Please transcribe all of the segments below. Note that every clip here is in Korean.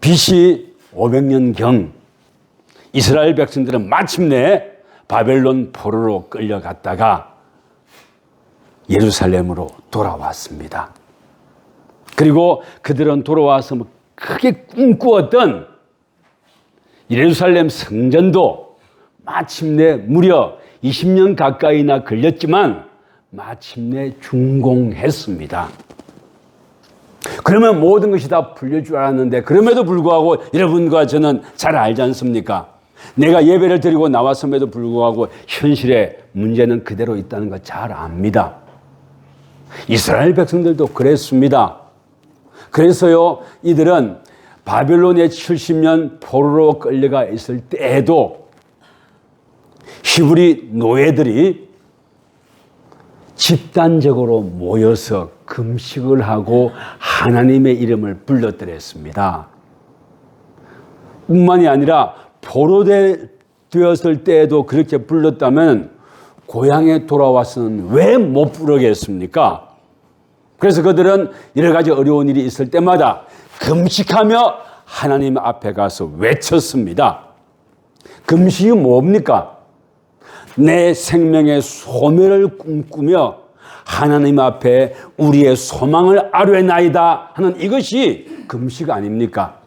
BC 500년경 이스라엘 백성들은 마침내 바벨론 포로로 끌려갔다가 예루살렘으로 돌아왔습니다. 그리고 그들은 돌아와서 크게 꿈꾸었던 예루살렘 성전도 마침내 무려 20년 가까이나 걸렸지만 마침내 준공했습니다. 그러면 모든 것이 다 풀릴 줄 알았는데 그럼에도 불구하고 여러분과 저는 잘 알지 않습니까? 내가 예배를 드리고 나왔음에도 불구하고 현실의 문제는 그대로 있다는 거 잘 압니다. 이스라엘 백성들도 그랬습니다. 그래서요, 이들은 바벨론에 70년 포로로 끌려가 있을 때에도 히브리 노예들이 집단적으로 모여서 금식을 하고 하나님의 이름을 불렀더랬습니다. 뿐만이 아니라 포로되었을 때에도 그렇게 불렀다면 고향에 돌아와서는 왜 못 부르겠습니까? 그래서 그들은 여러 가지 어려운 일이 있을 때마다 금식하며 하나님 앞에 가서 외쳤습니다. 금식이 뭡니까? 내 생명의 소멸을 꿈꾸며 하나님 앞에 우리의 소망을 아뢰나이다 하는 이것이 금식 아닙니까?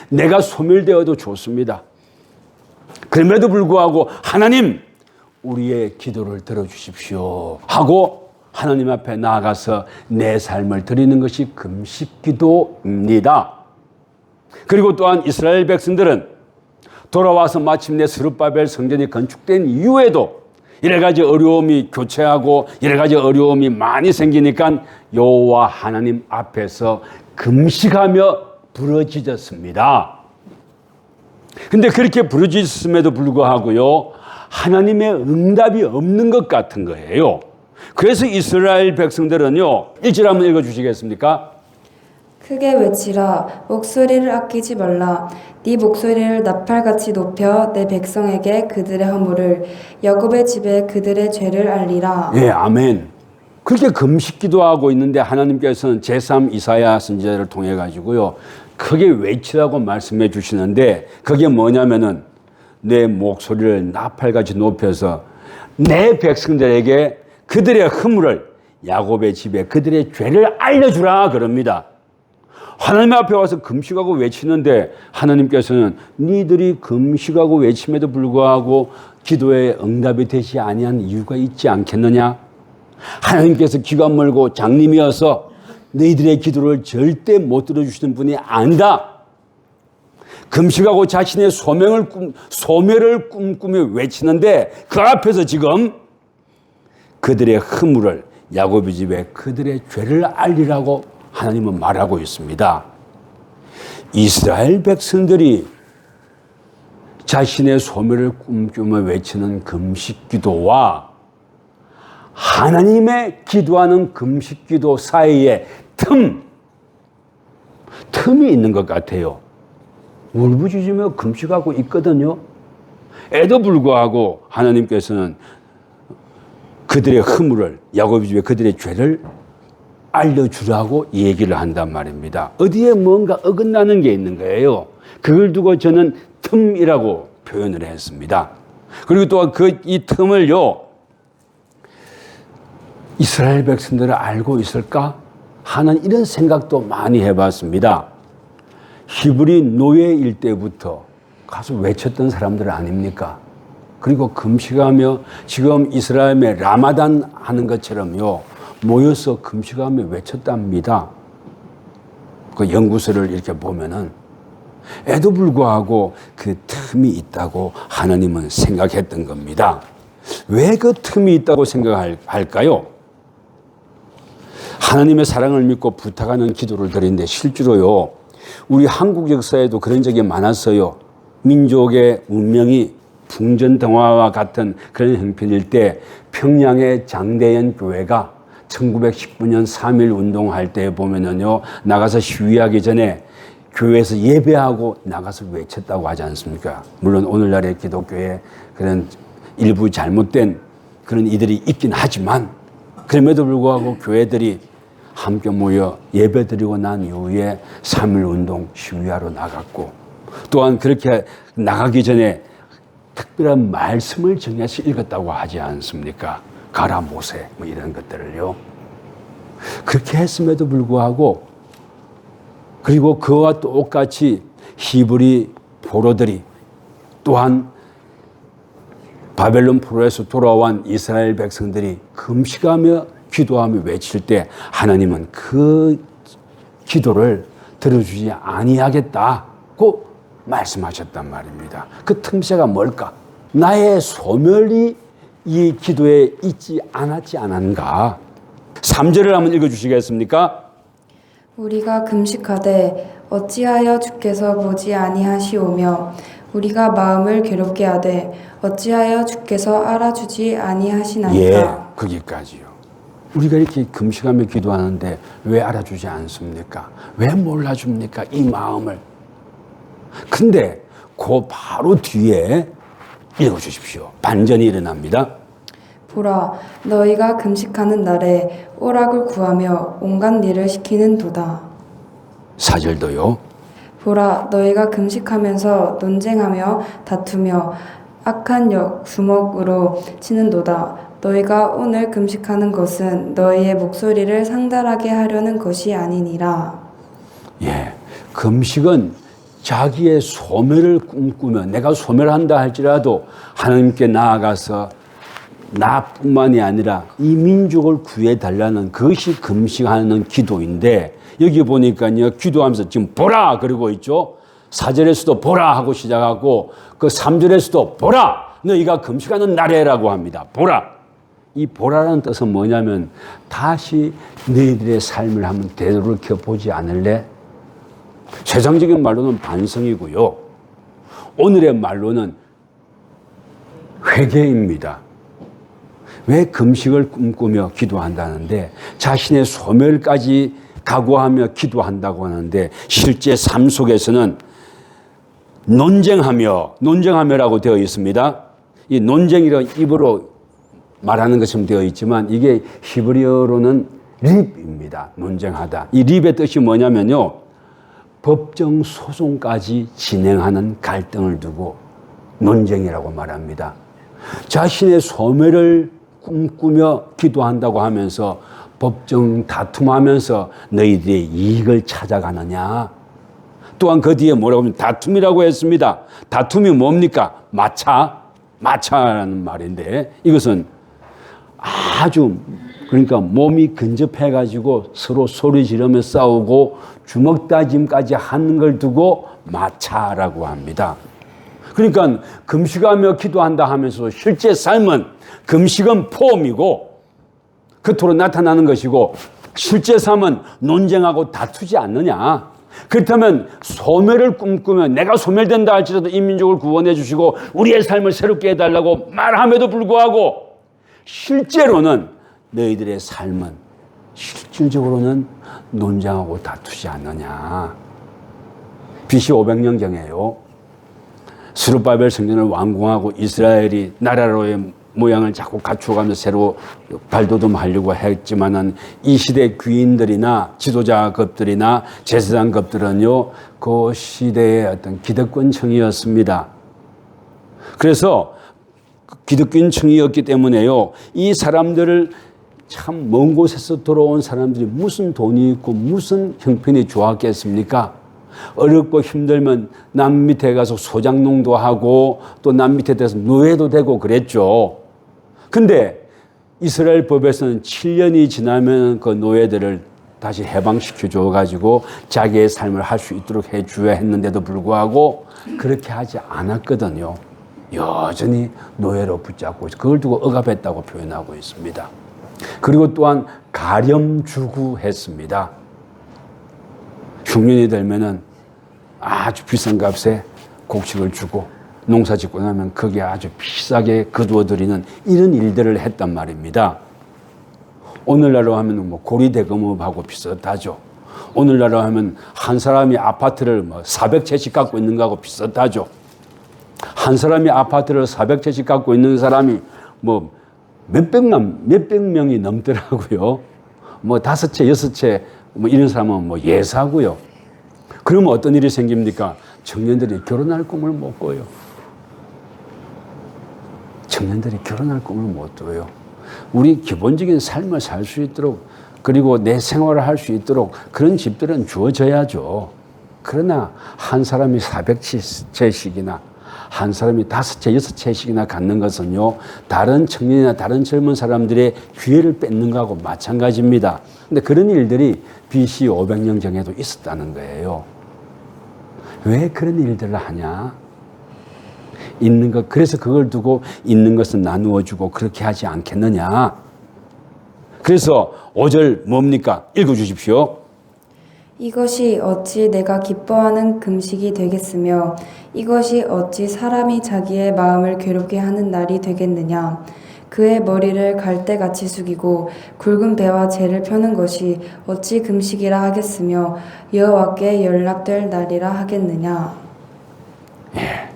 내가 소멸되어도 좋습니다. 그럼에도 불구하고 하나님 우리의 기도를 들어주십시오 하고 하나님 앞에 나아가서 내 삶을 드리는 것이 금식기도입니다. 그리고 또한 이스라엘 백성들은 돌아와서 마침내 스룹바벨 성전이 건축된 이후에도 여러 가지 어려움이 교체하고 여러 가지 어려움이 많이 생기니까 여호와 하나님 앞에서 금식하며 부르짖었습니다. 근데 그렇게 부르짖음에도 불구하고요, 하나님의 응답이 없는 것 같은 거예요. 그래서 이스라엘 백성들은요, 1절 한번 읽어주시겠습니까? 크게 외치라. 목소리를 아끼지 말라. 네 목소리를 나팔같이 높여 내 백성에게 그들의 허물을, 야곱의 집에 그들의 죄를 알리라. 예, 아멘. 그렇게 금식 기도하고 있는데 하나님께서는 제3 이사야 선지자를 통해 가지고요, 크게 외치라고 말씀해 주시는데 그게 뭐냐면은 내 목소리를 나팔같이 높여서 내 백성들에게 그들의 허물을, 야곱의 집에 그들의 죄를 알려주라 그럽니다. 하나님 앞에 와서 금식하고 외치는데 하나님께서는 니들이 금식하고 외침에도 불구하고 기도에 응답이 되지 아니한 이유가 있지 않겠느냐? 하나님께서 귀가 멀고 장님이어서 너희들의 기도를 절대 못 들어주시는 분이 아니다. 금식하고 자신의 소멸을 꿈꾸며 외치는데 그 앞에서 지금 그들의 허물을, 야곱의 집에 그들의 죄를 알리라고 하나님은 말하고 있습니다. 이스라엘 백성들이 자신의 소멸을 꿈꾸며 외치는 금식 기도와 하나님의 기도하는 금식 기도 사이에 틈이 있는 것 같아요. 울부짖으며 금식하고 있거든요. 에도 불구하고 하나님께서는 그들의 허물을, 야곱의 집에 그들의 죄를 알려주라고 얘기를 한단 말입니다. 어디에 뭔가 어긋나는 게 있는 거예요. 그걸 두고 저는 틈이라고 표현을 했습니다. 그리고 또한 이 틈을요, 이스라엘 백성들을 알고 있을까 하는 이런 생각도 많이 해봤습니다. 히브리 노예일 때부터 가서 외쳤던 사람들 아닙니까? 그리고 금식하며 지금 이스라엘의 라마단 하는 것처럼요, 모여서 금식하며 외쳤답니다. 그 연구서를 이렇게 보면은 에도 불구하고 그 틈이 있다고 하나님은 생각했던 겁니다. 왜 그 틈이 있다고 생각할까요? 하나님의 사랑을 믿고 부탁하는 기도를 드리는데 실제로요, 우리 한국 역사에도 그런 적이 많았어요. 민족의 운명이 풍전등화와 같은 그런 형편일 때 평양의 장대현 교회가 1919년 3.1 운동할 때 보면은요, 나가서 시위하기 전에 교회에서 예배하고 나가서 외쳤다고 하지 않습니까? 물론 오늘날의 기독교에 그런 일부 잘못된 그런 이들이 있긴 하지만 그럼에도 불구하고 교회들이 함께 모여 예배드리고 난 이후에 3.1운동 시위하러 나갔고, 또한 그렇게 나가기 전에 특별한 말씀을 정해서 읽었다고 하지 않습니까? 가라 모세 뭐 이런 것들을요. 그렇게 했음에도 불구하고, 그리고 그와 똑같이 히브리 포로들이, 또한 바벨론 포로에서 돌아온 이스라엘 백성들이 금식하며 기도하며 외칠 때 하나님은 그 기도를 들어주지 아니하겠다고 말씀하셨단 말입니다. 그 틈새가 뭘까? 나의 소멸이 이 기도에 있지 않았지 않은가? 3절을 한번 읽어주시겠습니까? 우리가 금식하되 어찌하여 주께서 보지 아니하시오며 우리가 마음을 괴롭게 하되 어찌하여 주께서 알아주지 아니하시나이까. 예, 거기까지요. 우리가 이렇게 금식하며 기도하는데 왜 알아주지 않습니까? 왜 몰라줍니까? 이 마음을. 근데 그 바로 뒤에 읽어주십시오. 반전이 일어납니다. 보라, 너희가 금식하는 날에 오락을 구하며 온갖 일을 시키는 도다. 4절도요. 보라, 너희가 금식하면서 논쟁하며 다투며 악한 주먹으로 치는도다. 너희가 오늘 금식하는 것은 너희의 목소리를 상달하게 하려는 것이 아니니라. 예, 금식은 자기의 소멸을 꿈꾸며 내가 소멸한다 할지라도 하나님께 나아가서 나뿐만이 아니라 이 민족을 구해달라는 그것이 금식하는 기도인데, 여기 보니까요, 기도하면서 지금 보라 그러고 있죠. 4절에서도 보라 하고 시작하고 그 3절에서도 보라 너희가 금식하는 날에라고 합니다. 보라. 이 보라라는 뜻은 뭐냐면 다시 너희들의 삶을 한번 되돌이켜 보지 않을래? 세상적인 말로는 반성이고요. 오늘의 말로는 회개입니다. 왜 금식을 꿈꾸며 기도한다는데 자신의 소멸까지 각오하며 기도한다고 하는데 실제 삶 속에서는 논쟁하며라고 되어 있습니다. 이 논쟁이라는 입으로 말하는 것처럼 되어 있지만 이게 히브리어로는 립입니다. 논쟁하다. 이 립의 뜻이 뭐냐면요, 법정 소송까지 진행하는 갈등을 두고 논쟁이라고 말합니다. 자신의 소멸을 꿈꾸며 기도한다고 하면서 법정 다툼하면서 너희들의 이익을 찾아가느냐. 또한 그 뒤에 뭐라고 하면 다툼이라고 했습니다. 다툼이 뭡니까? 마차라는 말인데 이것은 아주 그러니까 몸이 근접해가지고 서로 소리 지르며 싸우고 주먹 다짐까지 하는 걸 두고 마차라고 합니다. 그러니까 금식하며 기도한다 하면서 실제 삶은 금식은 폼이고 겉으로 나타나는 것이고 실제 삶은 논쟁하고 다투지 않느냐. 그렇다면 소멸을 꿈꾸며 내가 소멸된다 할지라도 이 민족을 구원해 주시고 우리의 삶을 새롭게 해달라고 말함에도 불구하고 실제로는 너희들의 삶은 실질적으로는 논쟁하고 다투지 않느냐. BC 500년경에요. 스룹바벨 성전을 완공하고 이스라엘이 나라로의 모양을 자꾸 갖추어가면서 새로 발돋움하려고 했지만은 이 시대 귀인들이나 지도자급들이나 제사장급들은요 그 시대의 어떤 기득권층이었습니다. 그래서 기득권층이었기 때문에요 이 사람들을 참 먼 곳에서 돌아온 사람들이 무슨 돈이 있고 무슨 형편이 좋았겠습니까? 어렵고 힘들면 남 밑에 가서 소장농도 하고 또 남 밑에 돼서 노예도 되고 그랬죠. 근데 이스라엘 법에서는 7년이 지나면 그 노예들을 다시 해방시켜 줘가지고 자기의 삶을 할 수 있도록 해줘야 했는데도 불구하고 그렇게 하지 않았거든요. 여전히 노예로 붙잡고 그걸 두고 억압했다고 표현하고 있습니다. 그리고 또한 가렴주구했습니다. 흉년이 되면은 아주 비싼 값에 곡식을 주고 농사 짓고 나면 거기에 아주 비싸게 거두어들이는 이런 일들을 했단 말입니다. 오늘날로 하면 뭐 고리대금업하고 비슷하죠. 오늘날로 하면 한 사람이 아파트를 뭐 400채씩 갖고 있는 거하고 비슷하죠. 한 사람이 아파트를 400채씩 갖고 있는 사람이 뭐 몇백 명이 넘더라고요. 뭐 5채, 6채 뭐 이런 사람은 뭐 예사고요. 그러면 어떤 일이 생깁니까? 청년들이 결혼할 꿈을 못 꿔요. 청년들이 결혼할 꿈을 못 꿔요. 우리 기본적인 삶을 살 수 있도록 그리고 내 생활을 할 수 있도록 그런 집들은 주어져야죠. 그러나 한 사람이 400채씩이나 한 사람이 5채, 6채씩이나 갖는 것은요, 다른 청년이나 다른 젊은 사람들의 기회를 뺏는 거하고 마찬가지입니다. 근데 그런 일들이 BC 500년 전에도 있었다는 거예요. 왜 그런 일들을 하냐? 있는 것, 그래서 그걸 두고 있는 것은 나누어 주고 그렇게 하지 않겠느냐? 그래서 5절 뭡니까? 읽어 주십시오. 이것이 어찌 내가 기뻐하는 금식이 되겠으며 이것이 어찌 사람이 자기의 마음을 괴롭게 하는 날이 되겠느냐. 그의 머리를 갈대같이 숙이고 굵은 배와 재를 펴는 것이 어찌 금식이라 하겠으며 여호와께 연락될 날이라 하겠느냐. 예.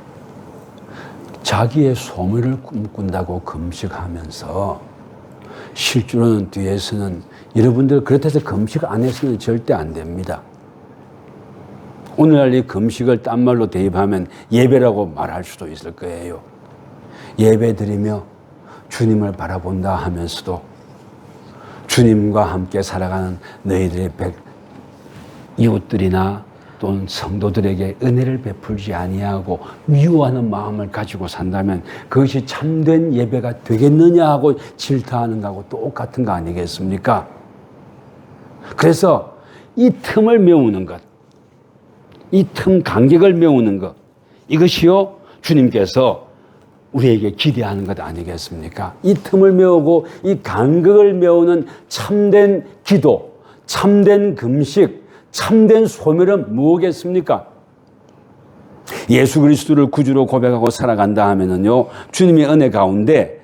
자기의 소멸을 꿈꾼다고 금식하면서 실제로는 뒤에서는 여러분들 그렇다고 해서 금식 안 해서는 절대 안 됩니다. 오늘날 이 금식을 딴 말로 대입하면 예배라고 말할 수도 있을 거예요. 예배 드리며 주님을 바라본다 하면서도 주님과 함께 살아가는 너희들의 이웃들이나 또는 성도들에게 은혜를 베풀지 아니하고 미워하는 마음을 가지고 산다면 그것이 참된 예배가 되겠느냐 하고 질타하는 거하고 똑같은 거 아니겠습니까? 그래서 이 틈을 메우는 것, 이 틈 간격을 메우는 것, 이것이요 주님께서 우리에게 기대하는 것 아니겠습니까? 이 틈을 메우고 이 간격을 메우는 참된 기도, 참된 금식, 참된 소멸은 무엇겠습니까? 예수 그리스도를 구주로 고백하고 살아간다 하면은요, 주님의 은혜 가운데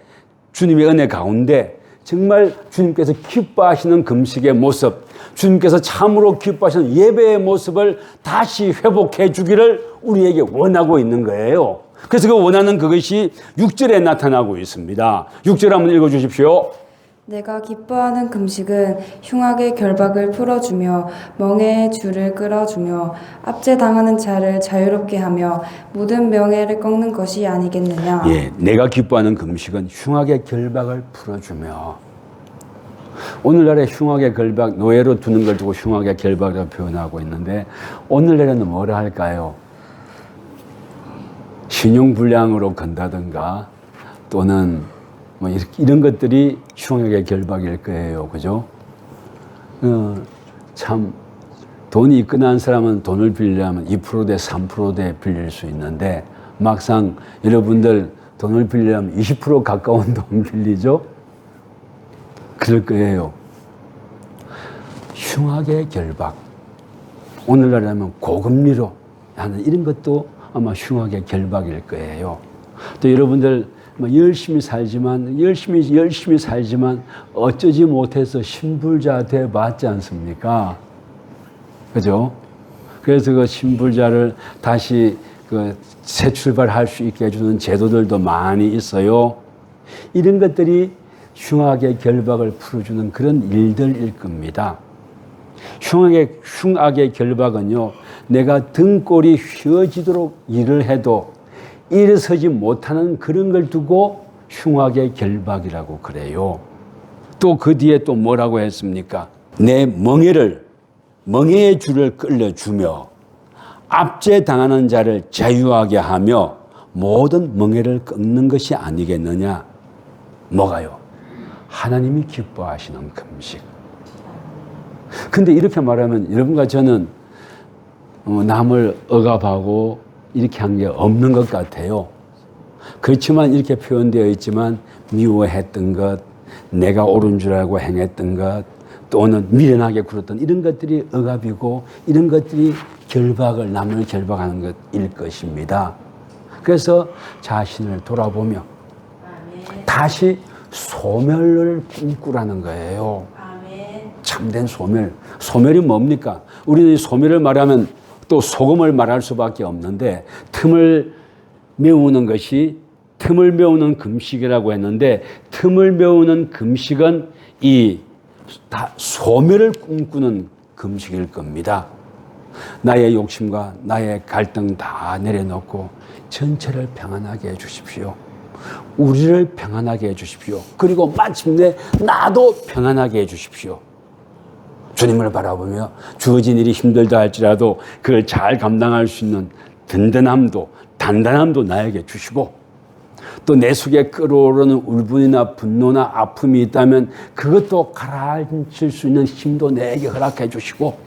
정말 주님께서 기뻐하시는 금식의 모습, 주님께서 참으로 기뻐하시는 예배의 모습을 다시 회복해 주기를 우리에게 원하고 있는 거예요. 그래서 그 원하는 그것이 6절에 나타나고 있습니다. 6절 한번 읽어 주십시오. 내가 기뻐하는 금식은 흉악의 결박을 풀어주며 멍에의 줄을 끌어주며 압제당하는 자를 자유롭게 하며 모든 명예를 꺾는 것이 아니겠느냐. 예, 내가 기뻐하는 금식은 흉악의 결박을 풀어주며, 오늘날의 흉악의 결박, 노예로 두는 걸 두고 흉악의 결박이라고 표현하고 있는데 오늘날에는 뭐라 할까요? 신용불량으로 건다든가 또는 뭐 이런 것들이 흉악의 결박일 거예요. 그죠? 참 돈이 있거나 한 사람은 돈을 빌리려면 2%대 3%대 빌릴 수 있는데 막상 여러분들 돈을 빌리려면 20% 가까운 돈 빌리죠? 그럴 거예요. 흉악의 결박. 오늘날이라면 고금리로 하는 이런 것도 아마 흉악의 결박일 거예요. 또 여러분들 열심히 살지만 어쩌지 못해서 신불자 돼 봤지 않습니까? 그죠? 그래서 그 신불자를 다시 새 출발할 수 있게 해주는 제도들도 많이 있어요. 이런 것들이 흉악의 결박을 풀어주는 그런 일들일 겁니다. 흉악의 결박은요, 내가 등골이 휘어지도록 일을 해도 일어서지 못하는 그런 걸 두고 흉악의 결박이라고 그래요. 또 그 뒤에 또 뭐라고 했습니까? 내 멍에의 줄을 끌려주며 압제당하는 자를 자유하게 하며 모든 멍에를 꺾는 것이 아니겠느냐. 뭐가요? 하나님이 기뻐하시는 금식. 근데 이렇게 말하면 여러분과 저는 남을 억압하고 이렇게 한 게 없는 것 같아요. 그렇지만 이렇게 표현되어 있지만 미워했던 것, 내가 옳은 줄 알고 행했던 것, 또는 미련하게 굴었던 이런 것들이 억압이고 이런 것들이 남을 결박하는 것일 것입니다. 그래서 자신을 돌아보며 다시 소멸을 꿈꾸라는 거예요. 참된 소멸. 소멸이 뭡니까? 우리는 소멸을 말하면 또 소금을 말할 수밖에 없는데 틈을 메우는 금식이라고 했는데 틈을 메우는 금식은 이 다 소멸을 꿈꾸는 금식일 겁니다. 나의 욕심과 나의 갈등 다 내려놓고 전체를 평안하게 해주십시오. 우리를 평안하게 해주십시오. 그리고 마침내 나도 평안하게 해주십시오. 주님을 바라보며 주어진 일이 힘들다 할지라도 그걸 잘 감당할 수 있는 든든함도 단단함도 나에게 주시고, 또 내 속에 끓어오르는 울분이나 분노나 아픔이 있다면 그것도 가라앉힐 수 있는 힘도 내게 허락해 주시고,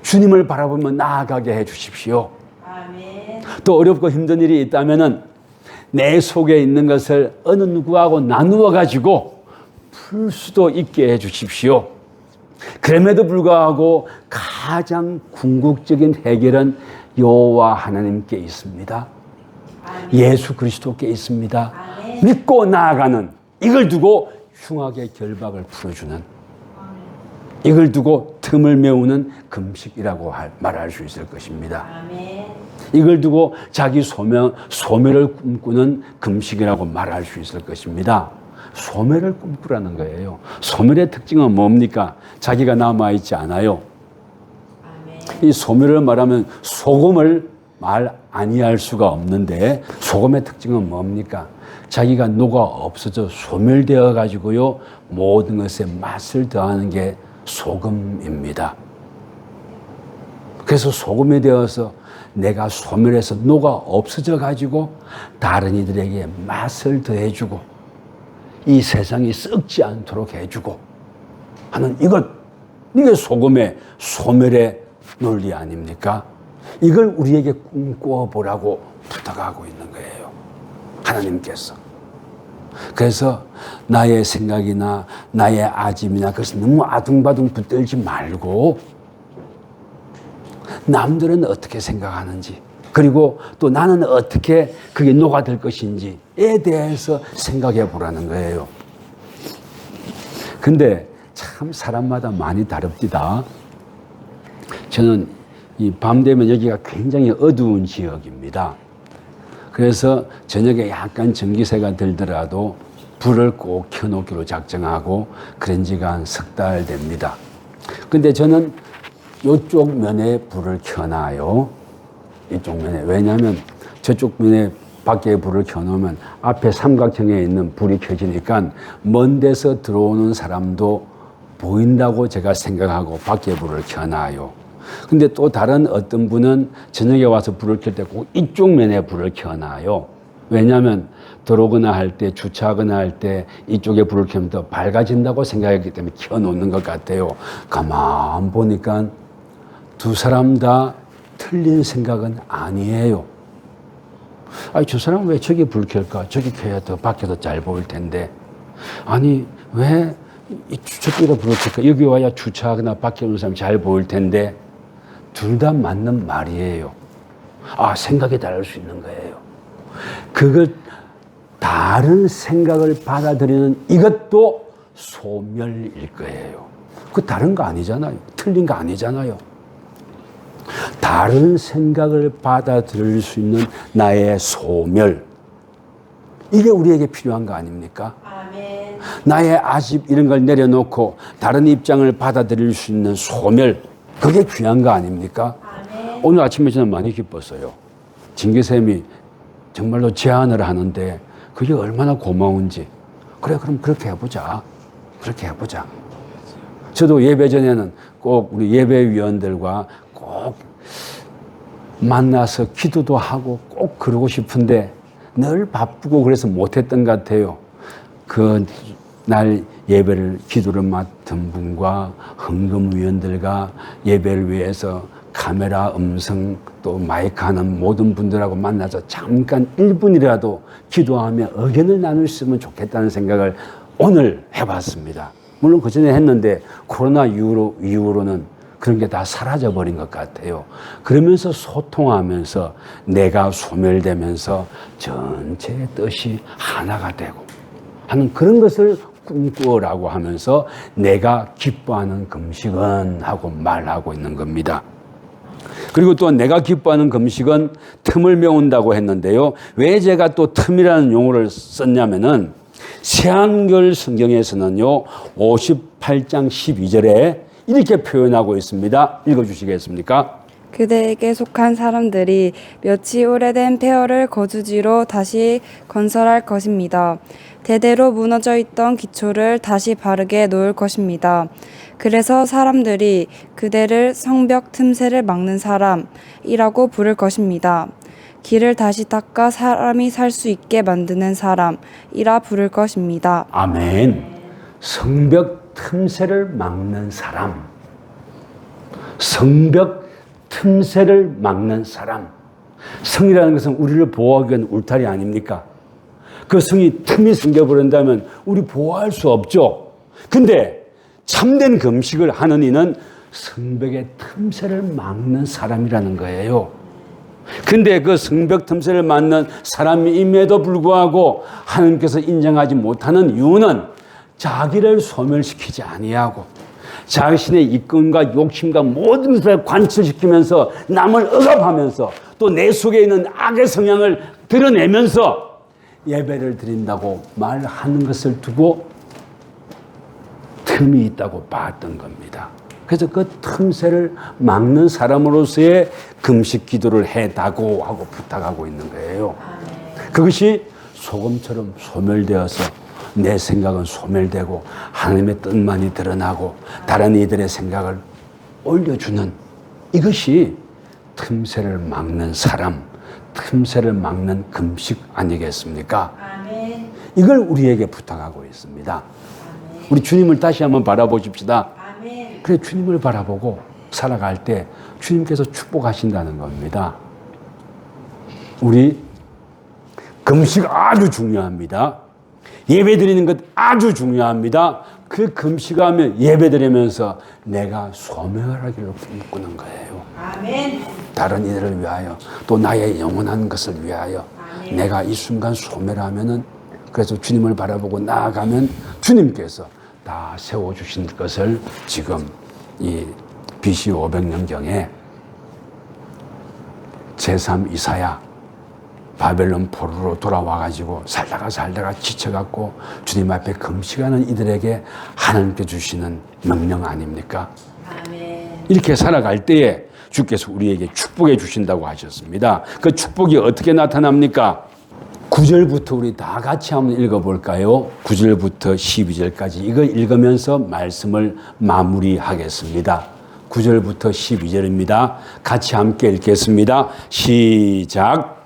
주님을 바라보며 나아가게 해 주십시오. 아멘. 또 어렵고 힘든 일이 있다면 내 속에 있는 것을 어느 누구하고 나누어 가지고 풀 수도 있게 해 주십시오. 그럼에도 불구하고 가장 궁극적인 해결은 여호와 하나님께 있습니다. 아멘. 예수 그리스도께 있습니다. 아멘. 믿고 나아가는, 이걸 두고 흉악의 결박을 풀어주는, 이걸 두고 틈을 메우는 금식이라고 말할 수 있을 것입니다. 아멘. 이걸 두고 자기 소멸을 꿈꾸는 금식이라고 말할 수 있을 것입니다. 소멸을 꿈꾸라는 거예요. 소멸의 특징은 뭡니까? 자기가 남아있지 않아요. 아멘. 이 소멸을 말하면 소금을 말 아니할 수가 없는데, 소금의 특징은 뭡니까? 자기가 녹아 없어져 소멸되어 가지고요, 모든 것에 맛을 더하는 게 소금입니다. 그래서 소금이 되어서 내가 소멸해서 녹아 없어져 가지고 다른 이들에게 맛을 더해주고 이 세상이 썩지 않도록 해주고 하는 이게 소금의 소멸의 논리 아닙니까? 이걸 우리에게 꿈꿔 보라고 부탁하고 있는 거예요, 하나님께서. 그래서 나의 생각이나 나의 아짐이나 그것을 너무 아둥바둥 붙들지 말고 남들은 어떻게 생각하는지, 그리고 또 나는 어떻게 그게 녹아들 것인지에 대해서 생각해 보라는 거예요. 근데 참 사람마다 많이 다릅니다. 저는 이 밤 되면 여기가 굉장히 어두운 지역입니다. 그래서 저녁에 약간 전기세가 들더라도 불을 꼭 켜놓기로 작정하고 그런 지가 한 석 달 됩니다. 근데 저는 이쪽 면에 불을 켜놔요. 이쪽 면에. 왜냐하면 저쪽 면에 밖에 불을 켜놓으면 앞에 삼각형에 있는 불이 켜지니까 먼 데서 들어오는 사람도 보인다고 제가 생각하고 밖에 불을 켜놔요. 근데 또 다른 어떤 분은 저녁에 와서 불을 켤 때 꼭 이쪽 면에 불을 켜놔요. 왜냐하면 들어오거나 할 때, 주차하거나 할 때 이쪽에 불을 켜면 더 밝아진다고 생각했기 때문에 켜놓는 것 같아요. 가만 보니까 두 사람 다 틀린 생각은 아니에요. 아니, 저 사람 왜 저기 불 켤까? 저기 켜야 더 밖에서 잘 보일 텐데. 아니, 왜 저쪽에다 불을 켤까? 여기 와야 주차하거나 밖에 오는 사람 잘 보일 텐데. 둘 다 맞는 말이에요. 아, 생각이 다를 수 있는 거예요. 그걸 다른 생각을 받아들이는 이것도 소멸일 거예요. 그 다른 거 아니잖아요. 틀린 거 아니잖아요. 다른 생각을 받아들일 수 있는 나의 소멸, 이게 우리에게 필요한 거 아닙니까? 아멘. 나의 아집 이런 걸 내려놓고 다른 입장을 받아들일 수 있는 소멸, 그게 귀한 거 아닙니까? 아멘. 오늘 아침에 저는 많이 기뻤어요. 진기쌤이 정말로 제안을 하는데 그게 얼마나 고마운지. 그래, 그럼 그렇게 해보자. 그렇게 해보자. 저도 예배 전에는 꼭 우리 예배위원들과 꼭 만나서 기도도 하고 꼭 그러고 싶은데 늘 바쁘고 그래서 못했던 것 같아요. 그 날 예배를, 기도를 맡은 분과 헌금위원들과 예배를 위해서 카메라, 음성, 또 마이크 하는 모든 분들하고 만나서 잠깐 1분이라도 기도하며 의견을 나눌 수 있으면 좋겠다는 생각을 오늘 해봤습니다. 물론 그 전에 했는데 코로나 이후로는 그런 게 다 사라져버린 것 같아요. 그러면서 소통하면서 내가 소멸되면서 전체의 뜻이 하나가 되고 하는 그런 것을 꿈꾸라고 하면서 내가 기뻐하는 금식은 하고 말하고 있는 겁니다. 그리고 또 내가 기뻐하는 금식은 틈을 메운다고 했는데요. 왜 제가 또 틈이라는 용어를 썼냐면은 새한글 성경에서는요 58장 12절에 이렇게 표현하고 있습니다. 읽어주시겠습니까? 그대에게 속한 사람들이 몇이 오래된 폐허를 거주지로 다시 건설할 것입니다. 대대로 무너져 있던 기초를 다시 바르게 놓을 것입니다. 그래서 사람들이 그대를 성벽 틈새를 막는 사람이라고 부를 것입니다. 길을 다시 닦아 사람이 살 수 있게 만드는 사람이라 부를 것입니다. 아멘. 성벽 틈새를 막는 사람. 성벽 틈새를 막는 사람. 성이라는 것은 우리를 보호하기 위한 울타리 아닙니까? 그 성이 틈이 생겨버린다면 우리 보호할 수 없죠. 근데 참된 금식을 하는 이는 성벽의 틈새를 막는 사람이라는 거예요. 근데 그 성벽 틈새를 막는 사람임에도 불구하고 하나님께서 인정하지 못하는 이유는 자기를 소멸시키지 아니하고 자신의 이권과 욕심과 모든 것을 관철시키면서 남을 억압하면서 또 내 속에 있는 악의 성향을 드러내면서 예배를 드린다고 말하는 것을 두고 틈이 있다고 봤던 겁니다. 그래서 그 틈새를 막는 사람으로서의 금식 기도를 해다고 하고 부탁하고 있는 거예요. 그것이 소금처럼 소멸되어서 내 생각은 소멸되고 하나님의 뜻만이 드러나고 다른 이들의 생각을 올려주는 이것이 틈새를 막는 사람, 틈새를 막는 금식 아니겠습니까? 아멘. 이걸 우리에게 부탁하고 있습니다. 우리 주님을 다시 한번 바라보십시다. 아멘. 그래 주님을 바라보고 살아갈 때 주님께서 축복하신다는 겁니다. 우리 금식 아주 중요합니다. 예배 드리는 것 아주 중요합니다. 그 금식하면 예배 드리면서 내가 소멸하기를 꿈꾸는 거예요. 아멘. 다른 이들을 위하여 또 나의 영원한 것을 위하여 아멘. 내가 이 순간 소멸하면은 그래서 주님을 바라보고 나아가면 주님께서 다 세워주신 것을 지금 이 BC 500년경에 제3 이사야 바벨론 포로로 돌아와가지고 살다가 지쳐갖고 주님 앞에 금식하는 이들에게 하나님께 주시는 명령 아닙니까? 아멘. 이렇게 살아갈 때에 주께서 우리에게 축복해 주신다고 하셨습니다. 그 축복이 어떻게 나타납니까? 9절부터 우리 다 같이 한번 읽어볼까요? 9절부터 12절까지 이거 읽으면서 말씀을 마무리하겠습니다. 9절부터 12절입니다. 같이 함께 읽겠습니다. 시작.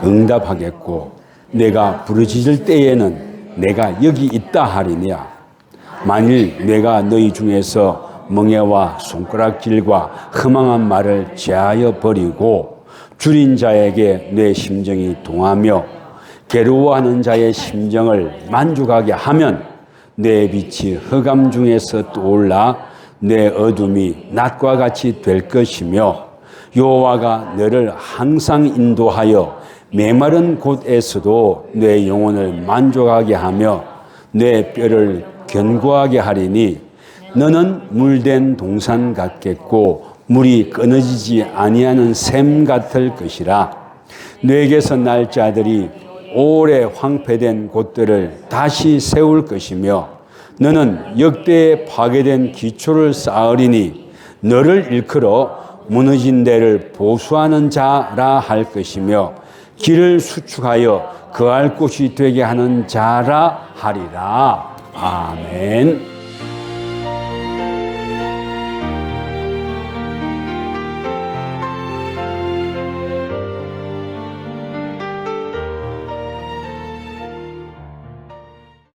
응답하겠고 내가 부르짖을 때에는 내가 여기 있다 하리냐. 만일 내가 너희 중에서 멍에와 손가락질과 허망한 말을 제하여 버리고 줄인 자에게 내 심정이 동하며 괴로워하는 자의 심정을 만족하게 하면 내 빛이 흑암 중에서 떠올라 내 어둠이 낮과 같이 될 것이며 여호와가 너를 항상 인도하여 메마른 곳에서도 내 영혼을 만족하게 하며 내 뼈를 견고하게 하리니 너는 물된 동산 같겠고 물이 끊어지지 아니하는 샘 같을 것이라. 너에게서 날 자들이 오래 황폐된 곳들을 다시 세울 것이며 너는 역대에 파괴된 기초를 쌓으리니 너를 일컬어 무너진 데를 보수하는 자라 할 것이며 길을 수축하여 거할 곳이 되게 하는 자라 하리라. 아멘.